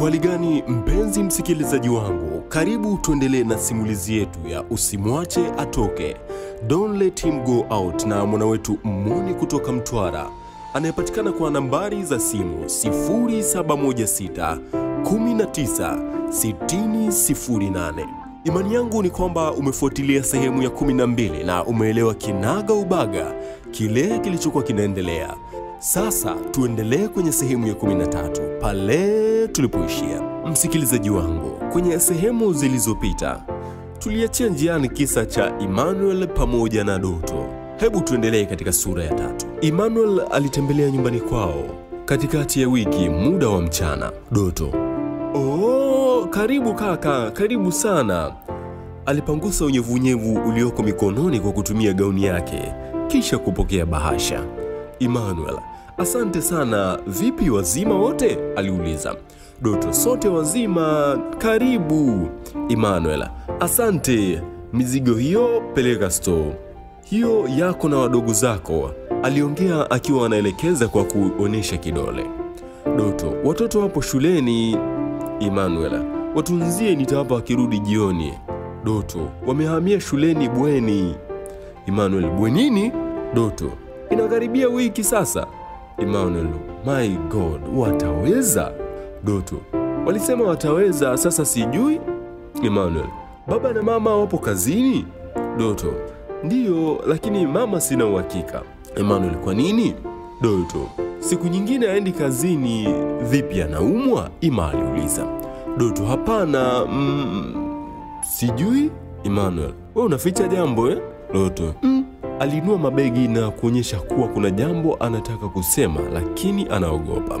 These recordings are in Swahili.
Uhali gani mpenzi msikilizaji wangu, karibu tuendelee na simulizi yetu ya Usimwache Atoke, Don't Let Him Go Out, na mwana wetu Moni kutoka Mtwara anayepatikana kwa nambari za simu 0716 19 6008. Imani yangu ni kwamba umefuatilia sehemu ya 12 na umeelewa kinaga ubaga kile kilichokuwa kinaendelea. Sasa tuendelee kwenye sehemu ya 13 pale tulipoishia. Msikilizaji wangu, kwenye sehemu zilizopita tuliachia njiani kisa cha Emmanuel pamoja na Doto. Hebu tuendelee katika sura ya 3. Emmanuel alitembelea nyumbani kwao katikati ya wiki muda wa mchana. Doto, karibu kaka, karibu sana. Alipangusa unyevunyevu ulioko mikononi kwa kutumia gauni yake kisha kupokea bahasha. Emmanuel, asante sana, vipi wazima wote? Aliuliza. Doto, sote wazima, karibu. Emmanuel, asante, mizigo hiyo peleka store, hiyo yako na wadogo zako, aliongea akiwa anaelekeza kwa kuonesha kidole. Doto, watoto wapo shuleni. Emmanuel, watunzie, nitawapa wakirudi jioni. Doto, wamehamia shuleni bweni. Emmanuel, bwenini? Doto, inakaribia wiki sasa. Emmanuel, my God, wataweza? Doto, walisema wataweza, sasa sijui. Emmanuel, baba na mama wapo kazini? Doto, ndiyo, lakini mama sina uhakika. Emmanuel, kwa nini? Doto, siku nyingine aendi kazini. Vipi, anaumwa? Ima aliuliza. Doto, hapana, sijui. Emmanuel, wewe unaficha jambo eh? Doto, Aliinua mabegi na kuonyesha kuwa kuna jambo anataka kusema lakini anaogopa.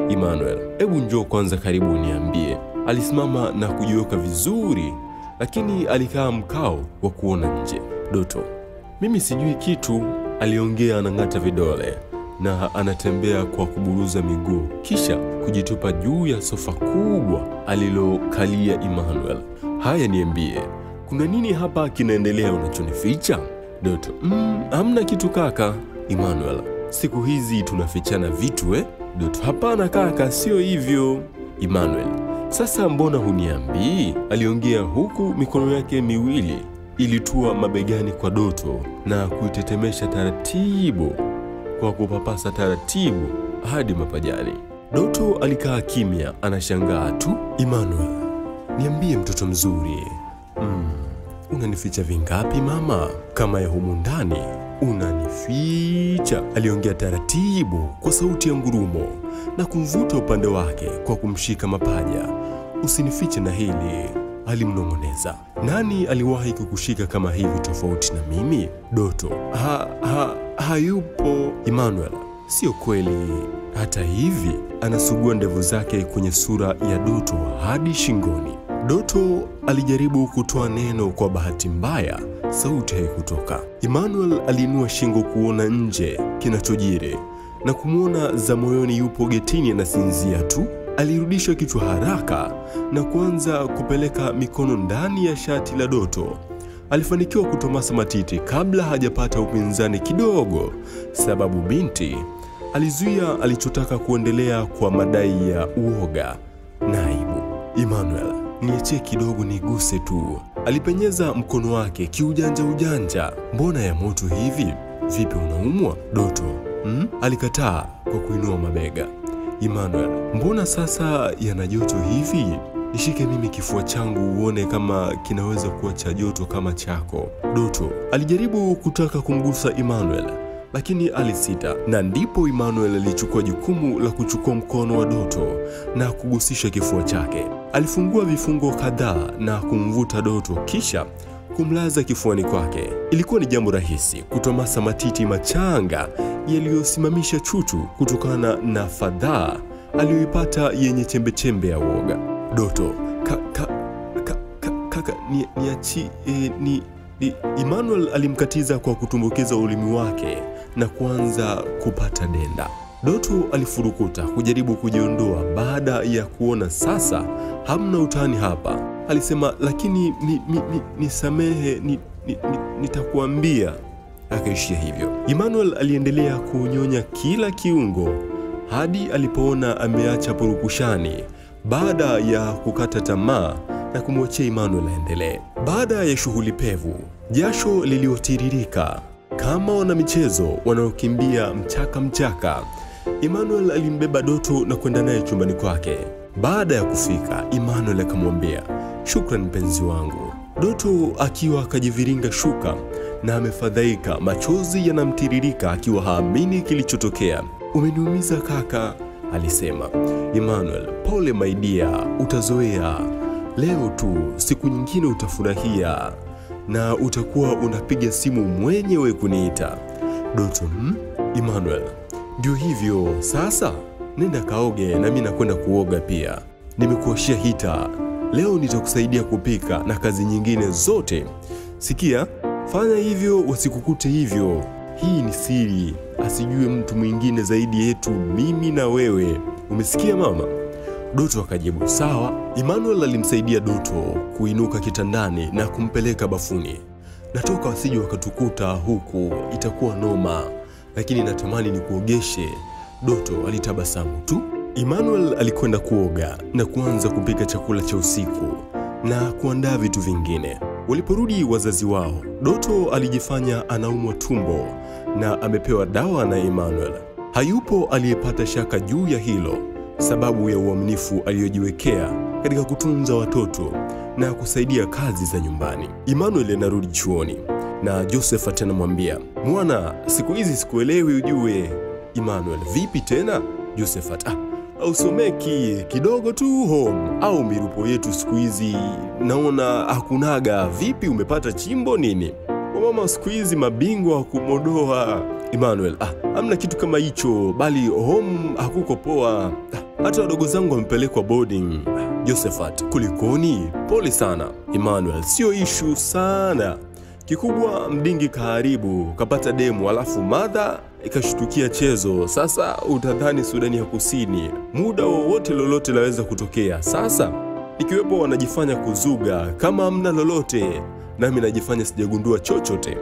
Emmanuel, hebu njoo kwanza karibu uniambie. Alisimama na kujiweka vizuri, lakini alikaa mkao wa kuona nje. Doto, mimi sijui kitu, aliongea anang'ata vidole na anatembea kwa kuburuza miguu kisha kujitupa juu ya sofa kubwa alilokalia Emmanuel. Haya, niambie, kuna nini hapa kinaendelea unachonificha? Doto, hamna kitu kaka. Emmanuel, siku hizi tunafichana vitu eh? Doto, hapana kaka, sio hivyo. Emmanuel, sasa mbona huniambii? Aliongea huku mikono yake miwili ilitua mabegani kwa Doto na kuitetemesha taratibu kwa kupapasa taratibu hadi mapajani. Doto alikaa kimya, anashangaa tu. Emmanuel, niambie mtoto mzuri, unanificha vingapi mama? Kama ya humu ndani unanificha, aliongea taratibu kwa sauti ya ngurumo na kumvuta upande wake kwa kumshika mapaja. Usinifiche na hili, alimnong'oneza. Nani aliwahi kukushika kama hivi tofauti na mimi? Doto, hayupo. Emmanuel, sio kweli. Hata hivi anasugua ndevu zake kwenye sura ya Doto hadi shingoni. Doto alijaribu kutoa neno, kwa bahati mbaya sauti haikutoka. Emmanuel aliinua shingo kuona nje kinachojiri na kumwona za moyoni yupo getini anasinzia tu. Alirudisha kichwa haraka na kuanza kupeleka mikono ndani ya shati la Doto. Alifanikiwa kutomasa matiti kabla hajapata upinzani kidogo, sababu binti alizuia alichotaka kuendelea kwa madai ya uoga na aibu. Emmanuel, niachie kidogo niguse tu, alipenyeza mkono wake kiujanja ujanja. Mbona ya moto hivi? Vipi, unaumwa? Doto alikataa kwa kuinua mabega. Emmanuel, mbona sasa yana joto hivi? Nishike mimi kifua changu uone kama kinaweza kuwa cha joto kama chako. Doto alijaribu kutaka kumgusa Emmanuel lakini alisita, na ndipo Emmanuel alichukua jukumu la kuchukua mkono wa Doto na kugusisha kifua chake. Alifungua vifungo kadhaa na kumvuta Doto kisha kumlaza kifuani kwake. Ilikuwa ni jambo rahisi kutomasa matiti machanga yaliyosimamisha chuchu kutokana na fadhaa aliyoipata yenye chembe ya uoga. Doto, kaka, niachi, Emmanuel alimkatiza kwa kutumbukiza ulimi wake na kuanza kupata denda. Doto alifurukuta kujaribu kujiondoa baada ya kuona sasa hamna utani hapa. Alisema, lakini nisamehe, nitakuambia. Akaishia hivyo. Emmanuel aliendelea kunyonya kila kiungo hadi alipoona ameacha purukushani baada ya kukata tamaa na kumwachia Emmanuel aendelee. Baada ya shughuli pevu, jasho liliotiririka kama wanamichezo wanaokimbia mchaka, Emmanuel alimbeba Doto na kwenda naye chumbani kwake. Baada ya kufika, Emmanuel akamwambia, "Shukran mpenzi wangu." Doto akiwa akajiviringa shuka na amefadhaika, machozi yanamtiririka akiwa haamini kilichotokea. "Umeniumiza kaka," alisema. "Emmanuel, pole my dear, utazoea. Leo tu, siku nyingine utafurahia na utakuwa unapiga simu mwenyewe kuniita." Doto, Emmanuel, ndio hivyo sasa, nenda kaoge na mimi nakwenda kuoga pia. Nimekuoshia hita. Leo nitakusaidia kupika na kazi nyingine zote. Sikia, fanya hivyo wasikukute hivyo. Hii ni siri, asijue mtu mwingine zaidi yetu mimi na wewe. Umesikia mama?" Doto akajibu, "Sawa." Emmanuel alimsaidia Doto kuinuka kitandani na kumpeleka bafuni. "Natoka wasije wakatukuta huku, itakuwa noma. Lakini natamani nikuogeshe." Doto alitabasamu tu. Emmanuel alikwenda kuoga na kuanza kupika chakula cha usiku na kuandaa vitu vingine. Waliporudi wazazi wao, Doto alijifanya anaumwa tumbo na amepewa dawa na Emmanuel. Hayupo aliyepata shaka juu ya hilo, sababu ya uaminifu aliyojiwekea katika kutunza watoto na kusaidia kazi za nyumbani. Emmanuel anarudi chuoni na Josephat anamwambia, "Mwana, siku hizi sikuelewi ujue." Emmanuel, "Vipi tena?" Josephat, "Usomeki kidogo tu home, au mirupo yetu siku hizi naona hakunaga. Vipi, umepata chimbo nini? Mama siku hizi mabingwa wa kumodoa." Emmanuel, "Hamna kitu kama hicho, bali home hakuko poa. Hata wadogo zangu wamepelekwa boarding." Josephat, "Kulikoni? Pole sana." Emmanuel, "Sio issue sana. Kikubwa mdingi kaharibu, kapata demu, alafu mother ikashtukia chezo. Sasa utadhani Sudani ya Kusini. Muda wowote lolote laweza kutokea. Sasa ikiwepo wanajifanya kuzuga kama hamna lolote, nami najifanya sijagundua chochote."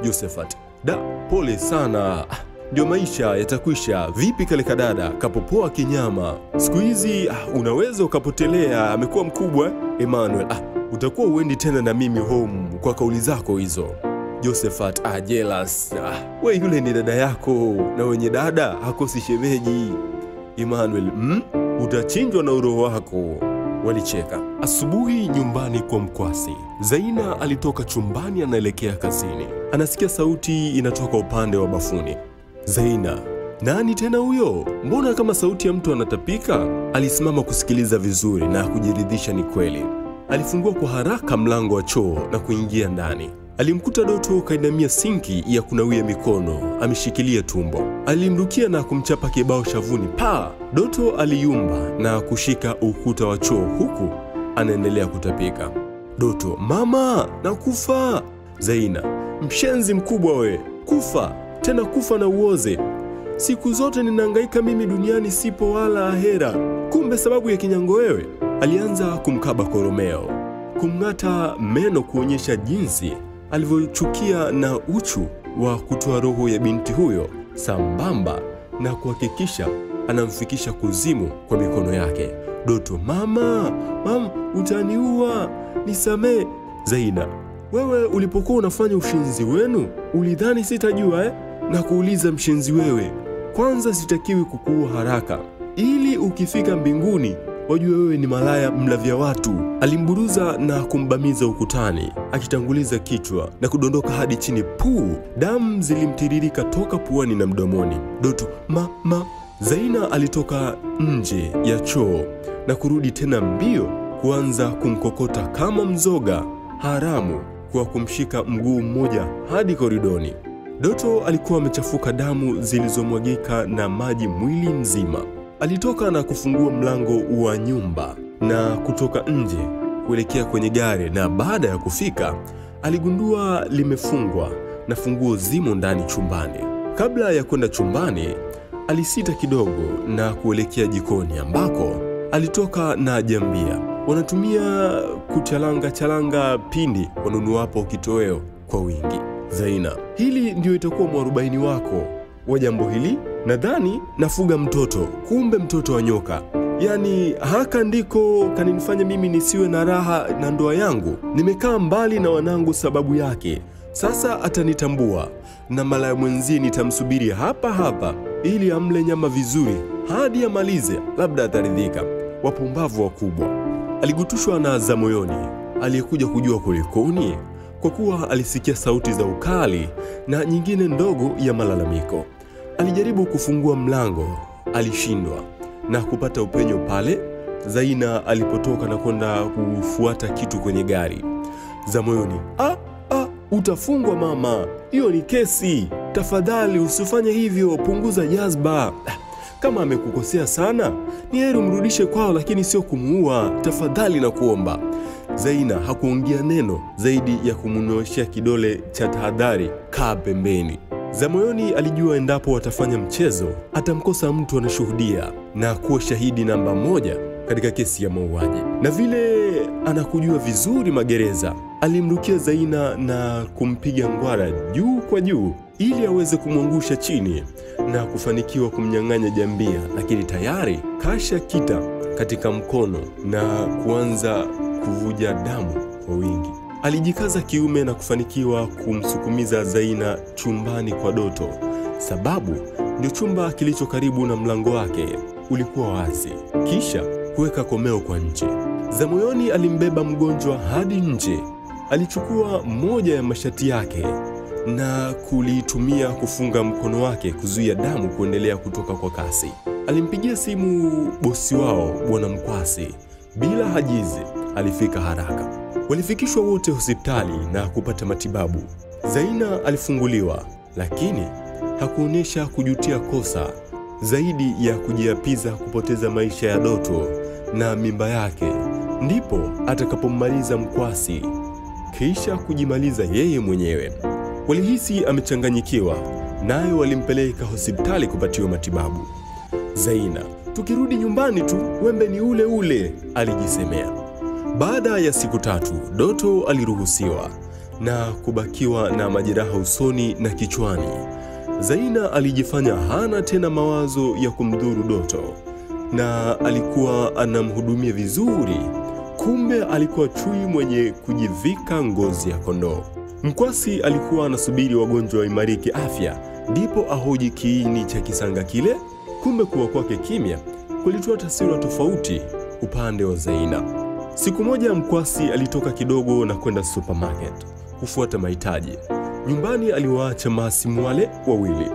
Josephat, "Da, pole sana. Ndio maisha yatakwisha." "Vipi kale kadada, kapopoa kinyama? Siku hizi unaweza ukapotelea, amekuwa mkubwa." Emmanuel, "Utakuwa uendi tena na mimi home kwa kauli zako hizo." Josephat, "Jealous. We yule ni dada yako, na wenye dada hakosi shemeji." Emmanuel, "Utachinjwa na uroho wako." Walicheka. Asubuhi nyumbani kwa mkwasi, Zaina alitoka chumbani anaelekea kazini. Anasikia sauti inatoka upande wa bafuni. Zaina, "Nani tena huyo? Mbona kama sauti ya mtu anatapika?" Alisimama kusikiliza vizuri na kujiridhisha ni kweli. Alifungua kwa haraka mlango wa choo na kuingia ndani. Alimkuta Doto kainamia sinki ya kunawia mikono, ameshikilia tumbo. Alimrukia na kumchapa kibao shavuni. Pa! Doto aliyumba na kushika ukuta wa choo huku anaendelea kutapika. Doto, "Mama, nakufa." Zaina, "Mshenzi mkubwa we, kufa, tena kufa na uoze. Siku zote ninahangaika mimi duniani sipo wala ahera. Kumbe sababu ya kinyango wewe." Alianza kumkaba koromeo, kumng'ata meno kuonyesha jinsi alivyochukia na uchu wa kutoa roho ya binti huyo, sambamba na kuhakikisha anamfikisha kuzimu kwa mikono yake. Doto, Mama, utaniua, nisamee." Zaina, "Wewe ulipokuwa unafanya ushenzi wenu, ulidhani sitajua Na kuuliza mshenzi wewe, kwanza sitakiwi kukuua haraka, ili ukifika mbinguni wajue wewe ni malaya mlavya watu." Alimburuza na kumbamiza ukutani, akitanguliza kichwa na kudondoka hadi chini puu. Damu zilimtiririka toka puani na mdomoni. Doto, "Mama." Zaina alitoka nje ya choo na kurudi tena mbio, kuanza kumkokota kama mzoga haramu kwa kumshika mguu mmoja hadi koridoni. Doto alikuwa amechafuka, damu zilizomwagika na maji mwili mzima. Alitoka na kufungua mlango wa nyumba na kutoka nje kuelekea kwenye gari, na baada ya kufika aligundua limefungwa na funguo zimo ndani chumbani. Kabla ya kwenda chumbani, alisita kidogo na kuelekea jikoni ambako alitoka na jambia. Wanatumia kuchalanga pindi wanunuapo kitoweo kwa wingi. Zaina, "Hili ndio itakuwa mwarobaini wako wa jambo hili? Nadhani nafuga mtoto, kumbe mtoto wa nyoka." Yaani haka ndiko kaninifanya mimi nisiwe na raha na ndoa yangu. Nimekaa mbali na wanangu sababu yake. Sasa atanitambua na malaya mwenzie nitamsubiri hapa hapa ili amle nyama vizuri hadi amalize, labda ataridhika. Wapumbavu wakubwa. Aligutushwa na za moyoni aliyekuja kujua kulikoni, kwa kuwa alisikia sauti za ukali na nyingine ndogo ya malalamiko. Alijaribu kufungua mlango, alishindwa na kupata upenyo pale Zaina alipotoka na kwenda kufuata kitu kwenye gari. Za moyoni, utafungwa mama, hiyo ni kesi. Tafadhali usifanye hivyo, punguza jazba. Kama amekukosea sana, ni heri umrudishe kwao, lakini sio kumuua. Tafadhali na kuomba. Zaina hakuongea neno zaidi ya kumunyoshea kidole cha tahadhari, kaa pembeni. Za moyoni alijua endapo watafanya mchezo, atamkosa mtu anashuhudia na kuwa shahidi namba 1 katika kesi ya mauaji. Na vile anakujua vizuri magereza, alimrukia Zaina na kumpiga ngwara juu kwa juu ili aweze kumwangusha chini na kufanikiwa kumnyang'anya jambia, lakini tayari kasha kita katika mkono na kuanza kuvuja damu kwa wingi. Alijikaza kiume na kufanikiwa kumsukumiza Zaina chumbani kwa Doto, sababu ndio chumba kilicho karibu na mlango wake ulikuwa wazi, kisha kuweka komeo kwa nje. Za moyoni alimbeba mgonjwa hadi nje. Alichukua moja ya mashati yake na kulitumia kufunga mkono wake kuzuia damu kuendelea kutoka kwa kasi. Alimpigia simu bosi wao Bwana Mkwasi. Bila hajizi alifika haraka. Walifikishwa wote hospitali na kupata matibabu. Zaina alifunguliwa, lakini hakuonyesha kujutia kosa zaidi ya kujiapiza kupoteza maisha ya Doto na mimba yake. Ndipo atakapomaliza Mkwasi, kisha kujimaliza yeye mwenyewe. Walihisi amechanganyikiwa, nayo walimpeleka hospitali kupatiwa matibabu. Zaina, tukirudi nyumbani tu wembe ni ule ule, alijisemea. Baada ya siku 3, Doto aliruhusiwa na kubakiwa na majeraha usoni na kichwani. Zaina alijifanya hana tena mawazo ya kumdhuru Doto na alikuwa anamhudumia vizuri. Kumbe alikuwa chui mwenye kujivika ngozi ya kondoo. Mkwasi alikuwa anasubiri wagonjwa waimarike afya, ndipo ahoji kiini cha kisanga kile. Kumbe kuwa kwake kimya kulitoa taswira tofauti upande wa Zaina. Siku moja Mkwasi alitoka kidogo na kwenda supermarket kufuata mahitaji. Nyumbani aliwaacha mahasimu wale wawili.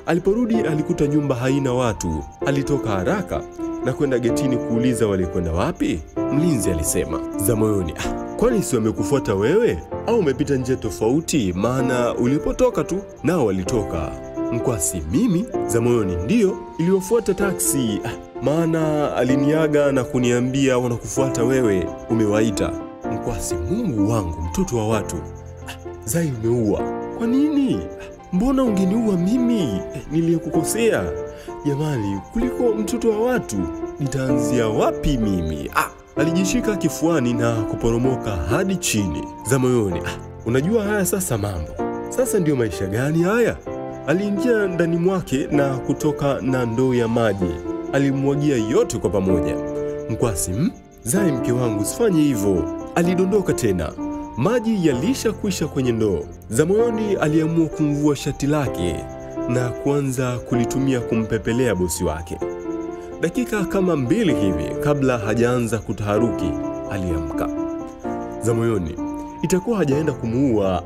Aliporudi alikuta nyumba haina watu. Alitoka haraka na kwenda getini kuuliza walikwenda wapi. Mlinzi alisema. Za moyoni, kwani si wamekufuata wewe au umepita njia tofauti? Maana ulipotoka tu nao walitoka. Mkwasi, mimi? Za moyoni, ndio iliyofuata taksi. Maana aliniaga na kuniambia wanakufuata wewe, umewaita. Mkwasi, Mungu wangu, mtoto wa watu. Zai, umeua. Kwa nini? Mbona ungeniua mimi niliyekukosea? Jamani, kuliko mtoto wa watu nitaanzia wapi mimi? Alijishika kifuani na kuporomoka hadi chini. Za moyoni, unajua haya sasa mambo. Sasa ndio maisha gani haya? Aliingia ndani mwake na kutoka na ndoo ya maji. Alimwagia yote kwa pamoja. Mkwasi, Zai mke wangu, usifanye hivyo. Alidondoka tena. Maji yalisha kuisha kwenye ndoo. Za moyoni aliamua kumvua shati lake na kuanza kulitumia kumpepelea bosi wake. Dakika kama 2 hivi kabla hajaanza kutaharuki, aliamka. Za moyoni, itakuwa hajaenda kumuua,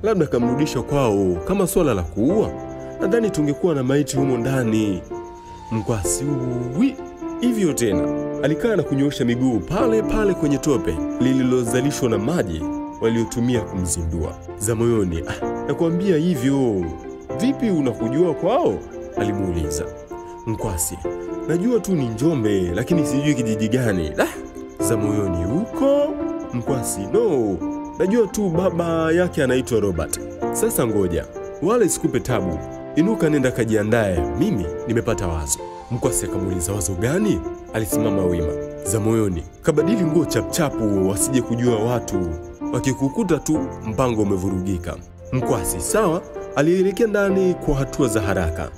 labda kamrudisha kwao. Kama swala la kuua, nadhani tungekuwa na maiti humo ndani. Mkwasi, hivyo tena alikaa na kunyoosha miguu pale pale kwenye tope lililozalishwa na maji waliotumia kumzindua. Za moyoni, nakwambia hivyo. Vipi unakujua kwao? Alimuuliza. Mkwasi, najua tu ni Njombe, lakini sijui kijiji gani. Za moyoni, huko? Mkwasi, no, najua tu baba yake anaitwa Robert. Sasa ngoja, wala isikupe tabu. Inuka, nenda kajiandae, mimi nimepata wazo. Mkwasi akamuuliza, wazo gani? Alisimama wima. Za moyoni, kabadili nguo chapchapu wasije kujua watu. Wakikukuta tu mpango umevurugika. Mkwasi, sawa, alielekea ndani kwa hatua za haraka.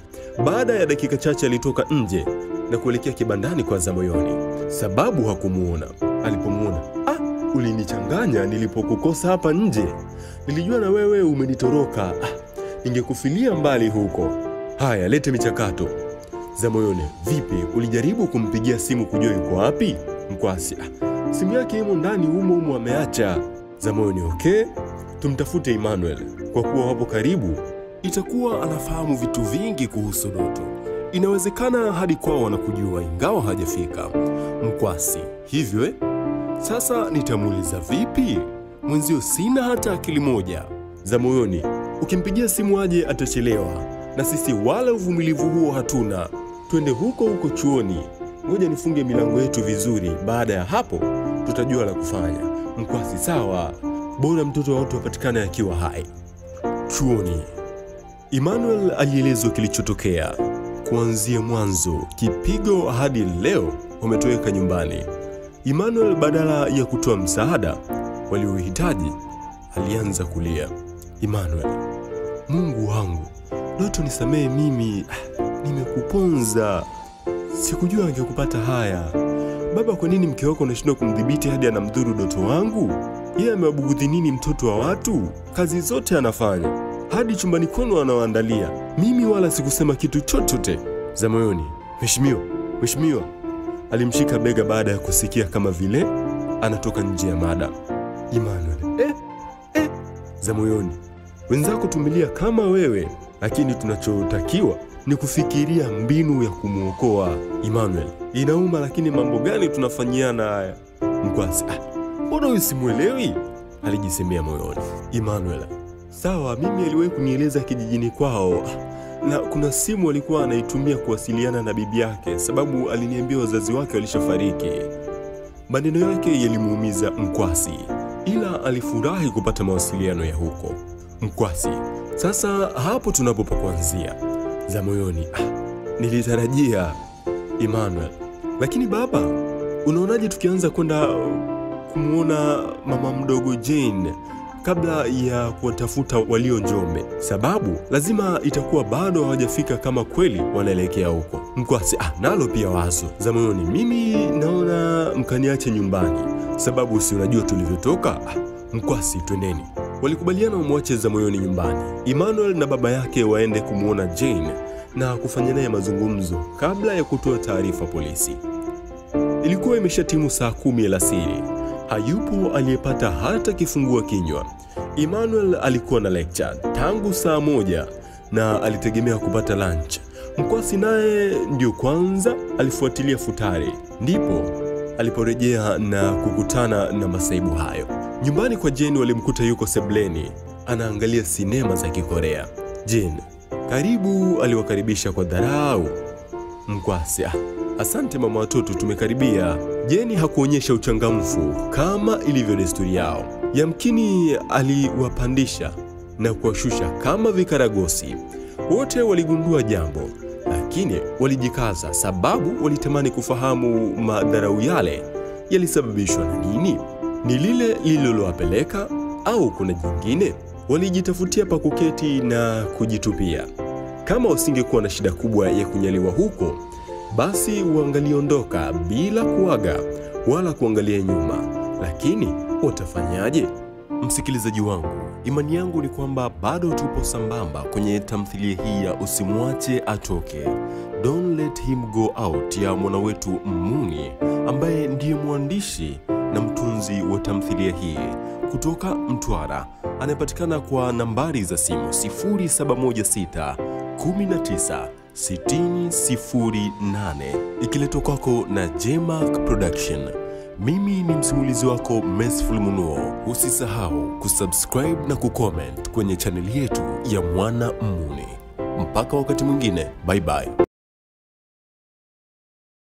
Baada ya dakika chache alitoka nje na kuelekea kibandani kwa Zamoyoni, sababu hakumuona. Alipomuona, ulinichanganya nilipokukosa hapa nje. Nilijua na wewe umenitoroka. Ningekufilia mbali huko. Haya, lete michakato. Zamoyoni, vipi, ulijaribu kumpigia simu kujua yuko wapi? Mkwasi, simu yake imo ndani humo ameacha. Zamoyoni, okay, tumtafute Emmanuel. Kwa kuwa wapo karibu, itakuwa anafahamu vitu vingi kuhusu Doto. Inawezekana hadi kwao wanakujua ingawa hajafika. Mkwasi, hivyo sasa nitamuuliza vipi? Mwenzio sina hata akili moja. Zamoyoni, ukimpigia simu aje atachelewa, na sisi wala uvumilivu huo hatuna. Twende huko chuoni. Ngoja nifunge milango yetu vizuri, baada ya hapo tutajua la kufanya. Mkwasi, sawa, bora mtoto wa watu apatikane akiwa hai. Chuoni. Emmanuel alielezwa kilichotokea kuanzia mwanzo, kipigo hadi leo wametoweka nyumbani. Emmanuel badala ya kutoa msaada waliohitaji, alianza kulia. Emmanuel, Mungu wangu, Doto nisamehe, mimi nimekuponza. Sikujua angekupata haya. Baba, kwa nini mke wako unashindwa kumdhibiti hadi anamdhuru Doto wangu? Yeye amewabugudhi nini mtoto wa watu? Kazi zote anafanya, hadi chumbani kwenu anawaandalia. Mimi wala sikusema kitu chochote. Zamoyoni, Mheshimiwa. Alimshika bega baada ya kusikia kama vile anatoka nje ya mada. Emmanuel, Zamoyoni, wenzako tumilia kama wewe, lakini tunachotakiwa ni kufikiria mbinu ya kumuokoa. Emmanuel, inauma, lakini mambo gani tunafanyiana haya? Mkwasi, mbona usimuelewi? Alijisemea moyoni. Emmanuel, sawa, mimi aliwahi kunieleza kijijini kwao, na kuna simu alikuwa anaitumia kuwasiliana na bibi yake, sababu aliniambia wazazi wake walishafariki. Maneno yake yalimuumiza Mkwasi, ila alifurahi kupata mawasiliano ya huko. Mkwasi, sasa hapo tunapopakuanzia. Zamoyoni, nilitarajia. Emmanuel, lakini baba, unaonaje tukianza kwenda kumuona mama mdogo Jane kabla ya kuwatafuta walio Njombe, sababu lazima itakuwa bado hawajafika kama kweli wanaelekea huko. Mkwasi, nalo pia wazo. Zamoyoni, mimi naona mkaniache nyumbani, sababu si unajua tulivyotoka. Mkwasi, twendeni. Walikubaliana wamwache Zamoyoni nyumbani, Emmanuel na baba yake waende kumuona Jane na kufanya naye mazungumzo kabla ya kutoa taarifa polisi. Ilikuwa imeshatimu saa 10 alasiri. Hayupo aliyepata hata kifungua kinywa. Emmanuel alikuwa na lecture tangu saa 1 na alitegemea kupata lunch. Mkwasi naye ndio kwanza alifuatilia futari, ndipo aliporejea na kukutana na masaibu hayo. Nyumbani kwa Jane walimkuta yuko sebleni anaangalia sinema za Kikorea. Jane, karibu, aliwakaribisha kwa dharau. Mkwasi, asante mama watoto, tumekaribia. Jane hakuonyesha uchangamfu kama ilivyo desturi yao. Yamkini aliwapandisha na kuwashusha kama vikaragosi. Wote waligundua jambo, lakini walijikaza, sababu walitamani kufahamu madharau yale yalisababishwa na nini. Ni lile lililowapeleka au kuna jingine? Walijitafutia pa kuketi na kujitupia. Kama wasingekuwa na shida kubwa ya kunyaliwa huko, basi wangaliondoka bila kuaga wala kuangalia nyuma. Lakini watafanyaje? Msikilizaji wangu, imani yangu ni kwamba bado tupo sambamba kwenye tamthilia hii ya Usimwache Atoke, Don't Let Him Go Out, ya mwana wetu Muni, ambaye ndiye mwandishi na mtunzi wa tamthilia hii kutoka Mtwara. Anapatikana kwa nambari za simu 0716 19 6008, ikiletwa kwako na Jmark Production. Mimi ni msimulizi wako Mesful Munuo. Usisahau kusubscribe na kucomment kwenye chaneli yetu ya Mwana Muni. Mpaka wakati mwingine, bye bye.